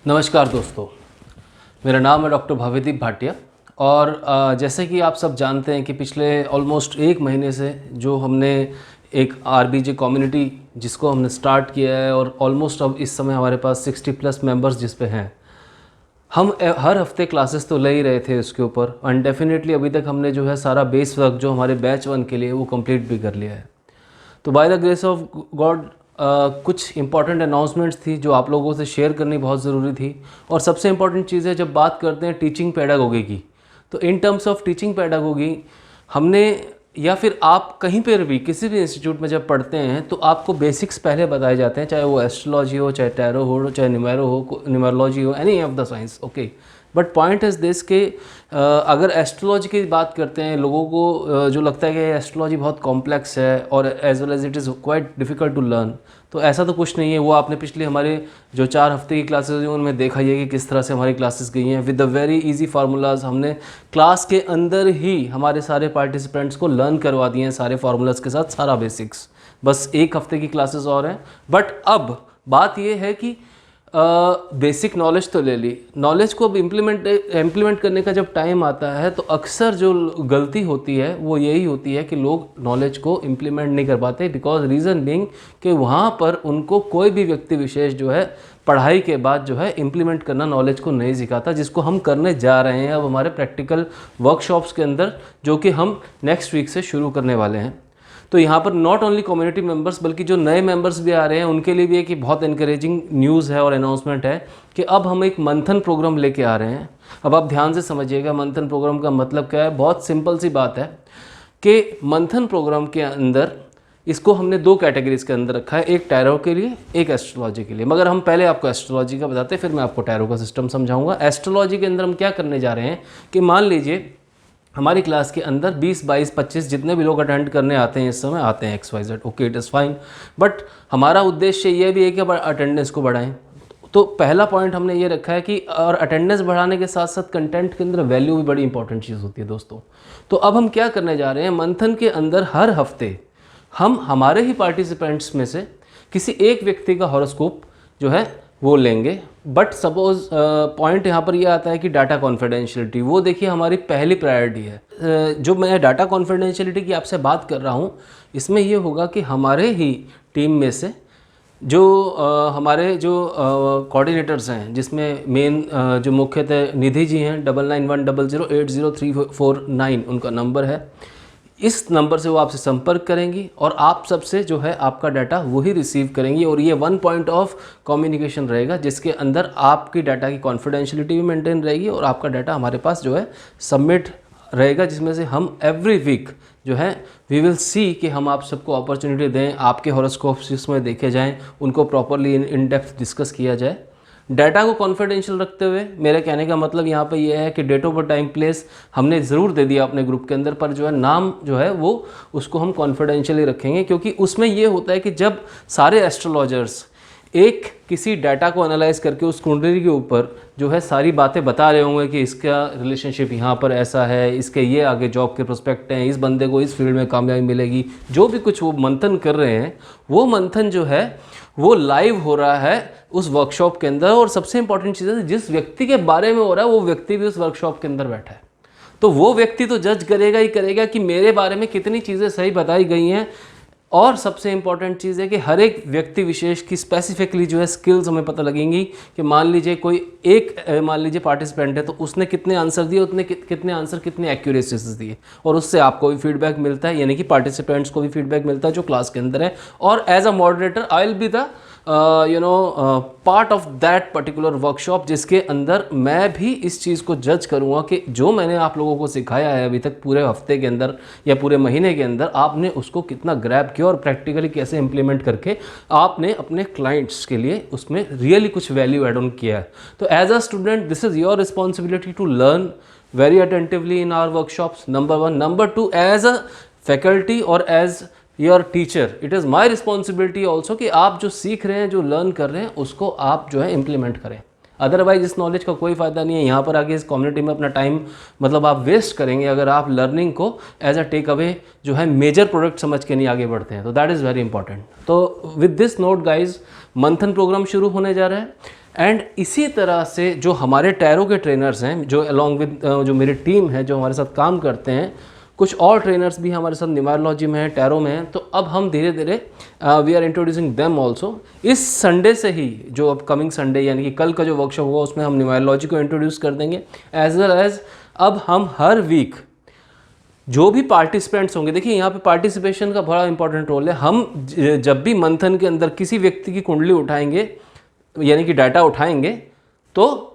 नमस्कार दोस्तों, मेरा नाम है डॉक्टर भव्यदीप भाटिया। और जैसे कि आप सब जानते हैं कि पिछले ऑलमोस्ट एक महीने से जो हमने एक आरबीजे कम्युनिटी जिसको हमने स्टार्ट किया है और ऑलमोस्ट अब इस समय हमारे पास 60+ मेंबर्स जिस पे हैं, हम हर हफ्ते क्लासेस तो ले ही रहे थे उसके ऊपर। एंड डेफिनेटली अभी तक हमने जो है सारा बेस वर्क जो हमारे बैच 1 के लिए वो कंप्लीट भी कर लिया है। तो by the grace of God कुछ इंपॉर्टेंट अनाउंसमेंट्स थी जो आप लोगों से शेयर करनी बहुत ज़रूरी थी। और सबसे इंपॉर्टेंट चीज़ है, जब बात करते हैं टीचिंग पेडागोगी की, तो इन टर्म्स ऑफ टीचिंग पेडागोगी हमने, या फिर आप कहीं पर भी किसी भी इंस्टीट्यूट में जब पढ़ते हैं तो आपको बेसिक्स पहले बताए जाते हैं, चाहे वो एस्ट्रोलॉजी हो, चाहे टैरो हो, चाहे न्यूमेरोलॉजी हो, any of the science, okay. But point is this कि अगर एस्ट्रोलॉजी की बात करते हैं, लोगों को जो लगता है कि एस्ट्रोलॉजी बहुत कॉम्प्लेक्स है और as well as it is quite difficult to learn, तो ऐसा तो कुछ नहीं है। वो आपने पिछले हमारे जो 4 हफ्ते की क्लासेस हुई उनमें देखा ही है कि किस तरह से हमारी क्लासेस गई हैं with the very easy formulas. हमने क्लास के अंदर ही हमारे सारे पार्टिसिपेंट्स को लर्न करवा दिए हैं, सारे फार्मूलाज के साथ सारा बेसिक्स। बस एक हफ्ते की क्लासेस और हैं। बट अब बात ये है कि बेसिक नॉलेज तो ले ली, नॉलेज को अब इम्प्लीमेंट करने का जब टाइम आता है तो अक्सर जो गलती होती है वो यही होती है कि लोग नॉलेज को इम्प्लीमेंट नहीं कर पाते, बिकॉज रीज़न बीइंग कि वहाँ पर उनको कोई भी व्यक्ति विशेष जो है पढ़ाई के बाद जो है इम्प्लीमेंट करना नॉलेज को नहीं सिखाता, जिसको हम करने जा रहे हैं अब हमारे प्रैक्टिकल वर्कशॉप्स के अंदर, जो कि हम नेक्स्ट वीक से शुरू करने वाले हैं। तो यहाँ पर नॉट ओनली कम्युनिटी मेंबर्स बल्कि जो नए मेंबर्स भी आ रहे हैं उनके लिए भी एक बहुत इनकरेजिंग न्यूज़ है और अनाउंसमेंट है कि अब हम एक मंथन प्रोग्राम लेके आ रहे हैं। अब आप ध्यान से समझिएगा मंथन प्रोग्राम का मतलब क्या है। बहुत सिंपल सी बात है कि मंथन प्रोग्राम के अंदर इसको हमने 2 कैटेगरीज के अंदर रखा है, एक टैरो के लिए, एक एस्ट्रोलॉजी के लिए। मगर हम पहले आपको एस्ट्रोलॉजी का बताते हैं, फिर मैं आपको टैरो का सिस्टम समझाऊंगा। एस्ट्रोलॉजी के अंदर हम क्या करने जा रहे हैं कि मान लीजिए हमारी क्लास के अंदर 20, 22, 25 जितने भी लोग अटेंड करने आते हैं, इस समय आते हैं XYZ, okay, it is fine. But हमारा उद्देश्य ये भी है कि अटेंडेंस को बढ़ाएं। तो पहला पॉइंट हमने ये रखा है कि और अटेंडेंस बढ़ाने के साथ साथ कंटेंट के अंदर वैल्यू भी बड़ी इंपॉर्टेंट चीज़ होती है दोस्तों। तो अब हम क्या करने जा रहे हैं, मंथन के अंदर हर हफ्ते हम हमारे ही पार्टिसिपेंट्स में से किसी एक व्यक्ति का हॉरोस्कोप जो है वो लेंगे। बट सपोज पॉइंट यहाँ पर ये आता है कि डाटा कॉन्फिडेंशियलिटी, वो देखिए हमारी पहली प्रायोरिटी है। जो मैं डाटा कॉन्फिडेंशियलिटी की आपसे बात कर रहा हूँ, इसमें ये होगा कि हमारे ही टीम में से जो हमारे जो कोऑर्डिनेटर्स हैं, जिसमें मेन जो मुख्यतः निधि जी हैं, 9910080349 उनका नंबर है। इस नंबर से वो आपसे संपर्क करेंगी और आप सबसे जो है आपका डाटा वही रिसीव करेंगी। और ये 1 पॉइंट ऑफ कम्युनिकेशन रहेगा जिसके अंदर आपकी डाटा की कॉन्फिडेंशियलिटी भी मेंटेन रहेगी और आपका डाटा हमारे पास जो है सबमिट रहेगा, जिसमें से हम एवरी वीक जो है वी विल सी कि हम आप सबको अपॉर्चुनिटी दें, आपके हॉरोस्कोप्स जिसमें देखे जाएँ, उनको प्रॉपरली इन डेप्थ डिस्कस किया जाए। डाटा को कॉन्फिडेंशियल रखते हुए मेरे कहने का मतलब यहाँ पे ये है कि डेट ऑफ टाइम प्लेस हमने ज़रूर दे दिया अपने ग्रुप के अंदर, पर जो है नाम जो है वो उसको हम कॉन्फिडेंशियली रखेंगे, क्योंकि उसमें ये होता है कि जब सारे एस्ट्रोलॉजर्स एक किसी डाटा को एनालाइज करके उस कुंडली के ऊपर जो है सारी बातें बता रहे होंगे कि इसका रिलेशनशिप यहाँ पर ऐसा है, इसके ये आगे जॉब के प्रोस्पेक्ट हैं, इस बंदे को इस फील्ड में कामयाबी मिलेगी, जो भी कुछ वो मंथन कर रहे हैं, वो मंथन जो है वो लाइव हो रहा है उस वर्कशॉप के अंदर। और सबसे इंपॉर्टेंट चीज़ है, जिस व्यक्ति के बारे में हो रहा है वो व्यक्ति भी उस वर्कशॉप के अंदर बैठा है, तो वो व्यक्ति तो जज करेगा ही करेगा कि मेरे बारे में कितनी चीज़ें सही बताई गई हैं। और सबसे इंपॉर्टेंट चीज़ है कि हर एक व्यक्ति विशेष की स्पेसिफिकली जो है स्किल्स हमें पता लगेंगी कि मान लीजिए कोई एक मान लीजिए पार्टिसिपेंट है, तो उसने कितने आंसर दिए, उतने कितने आंसर कितने एक्यूरेसी से दिए, और उससे आपको भी फीडबैक मिलता है, यानी कि पार्टिसिपेंट्स को भी फीडबैक मिलता है जो क्लास के अंदर है। और as a moderator I will be the part of that particular workshop, जिसके अंदर मैं भी इस चीज़ को जज करूँगा कि जो मैंने आप लोगों को सिखाया है अभी तक पूरे हफ्ते के अंदर या पूरे महीने के अंदर, आपने उसको कितना ग्रैब किया और प्रैक्टिकली कैसे इंप्लीमेंट करके आपने अपने क्लाइंट्स के लिए उसमें रियली कुछ वैल्यू एड ऑन किया है। तो as a student this is your responsibility to learn very attentively in our workshops, number 1। Number 2, as a faculty और as your teacher it is my responsibility also कि आप जो सीख रहे हैं, जो लर्न कर रहे हैं, उसको आप जो है इम्प्लीमेंट करें। अदरवाइज इस नॉलेज का कोई फ़ायदा नहीं है। यहाँ पर आगे इस कम्युनिटी में अपना टाइम मतलब आप वेस्ट करेंगे अगर आप लर्निंग को एज अ टेक अवे जो है मेजर प्रोडक्ट समझ के नहीं आगे बढ़ते हैं। तो दैट इज़ वेरी इंपॉर्टेंट। तो विद दिस नोट गाइज, मंथन प्रोग्राम शुरू होने जा रहा है। एंड इसी तरह से जो हमारे टैरो के ट्रेनर्स हैं, जो अलॉन्ग विद जो मेरी टीम है जो हमारे साथ काम करते हैं, कुछ और ट्रेनर्स भी हमारे साथ न्यूमरोलॉजी में हैं, टैरो में हैं, तो अब हम धीरे धीरे we are introducing them also. इस संडे से ही, जो अपकमिंग संडे यानी कि कल का जो वर्कशॉप होगा उसमें हम न्यूमरोलॉजी को इंट्रोड्यूस कर देंगे, एज वेल एज अब हम हर वीक जो भी पार्टिसिपेंट्स होंगे, देखिए यहाँ पे पार्टिसिपेशन का बड़ा इंपॉर्टेंट रोल है। हम जब भी मंथन के अंदर किसी व्यक्ति की कुंडली उठाएंगे यानी कि डाटा उठाएंगे, तो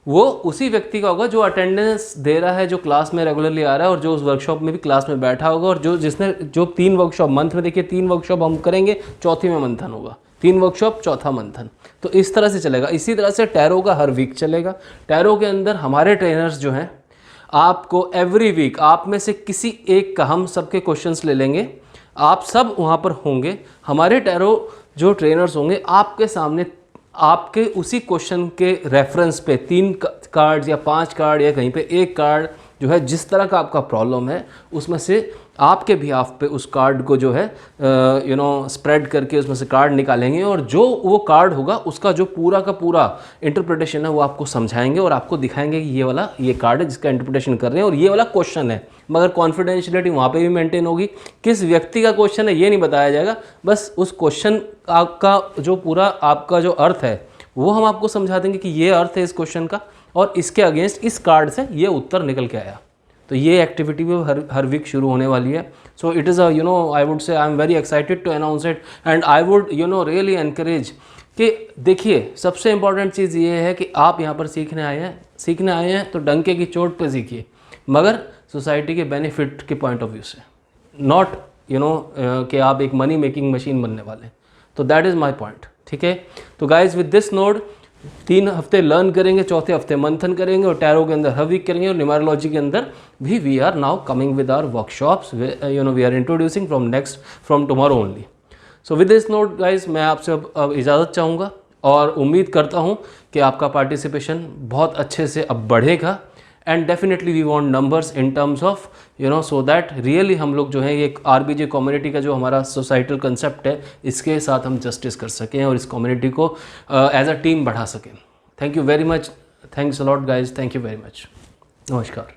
वो उसी व्यक्ति का होगा जो अटेंडेंस दे रहा है, जो क्लास में रेगुलरली आ रहा है और जो उस वर्कशॉप में भी क्लास में बैठा होगा, और जिसने 3 वर्कशॉप मंथ में, देखिए 3 वर्कशॉप हम करेंगे, चौथी में मंथन होगा, 3 वर्कशॉप चौथा मंथन, तो इस तरह से चलेगा। इसी तरह से टैरो का हर वीक चलेगा। टैरो के अंदर हमारे ट्रेनर्स जो हैं, आपको एवरी वीक आप में से किसी एक का हम सबके क्वेश्चंस ले लेंगे, आप सब वहाँ पर होंगे। हमारे टैरो जो ट्रेनर्स होंगे आपके सामने आपके उसी क्वेश्चन के रेफरेंस पे 3 कार्ड या 5 कार्ड या कहीं पे 1 कार्ड जो है, जिस तरह का आपका प्रॉब्लम है उसमें से आपके भी आप पे उस कार्ड को जो है स्प्रेड करके उसमें से कार्ड निकालेंगे, और जो वो कार्ड होगा उसका जो पूरा का पूरा इंटरप्रिटेशन है वो आपको समझाएंगे और आपको दिखाएंगे कि ये कार्ड है जिसका इंटरप्रिटेशन कर रहे हैं और ये वाला क्वेश्चन है। मगर कॉन्फिडेंशियलिटी वहाँ पे भी मेंटेन होगी, किस व्यक्ति का क्वेश्चन है ये नहीं बताया जाएगा, बस उस क्वेश्चन का जो पूरा आपका जो अर्थ है वो हम आपको समझा देंगे कि ये अर्थ है इस क्वेश्चन का, और इसके अगेंस्ट इस कार्ड से ये उत्तर निकल के आया। तो ये एक्टिविटी भी हर वीक शुरू होने वाली है। So it is I would say I am very excited to announce it, and I would really encourage कि देखिए, सबसे इंपॉर्टेंट चीज़ ये है कि आप यहाँ पर सीखने आए हैं तो डंके की चोट पे सीखिए, मगर सोसाइटी के बेनिफिट के पॉइंट ऑफ व्यू से, नॉट कि आप एक मनी मेकिंग मशीन बनने वाले। तो दैट इज़ माई पॉइंट, ठीक है। तो गाइज विद दिस नोट 3 हफ्ते लर्न करेंगे, चौथे हफ्ते मंथन करेंगे, और टैरो के अंदर हर वीक करेंगे, और न्यूमरोलॉजी के अंदर भी we are now coming with our workshops, we are introducing from tomorrow only. So with this note guys मैं आपसे अब इजाज़त चाहूँगा, और उम्मीद करता हूँ कि आपका पार्टिसिपेशन बहुत अच्छे से अब बढ़ेगा, and definitely we want numbers in terms of so that really हम लोग जो है ये आरबीजे कम्युनिटी का जो हमारा सोसाइटल कंसेप्ट है इसके साथ हम जस्टिस कर सकें और इस कम्युनिटी को एज अ टीम बढ़ा सकें। Thank you very much, thanks a lot guys, thank you very much, नमस्कार।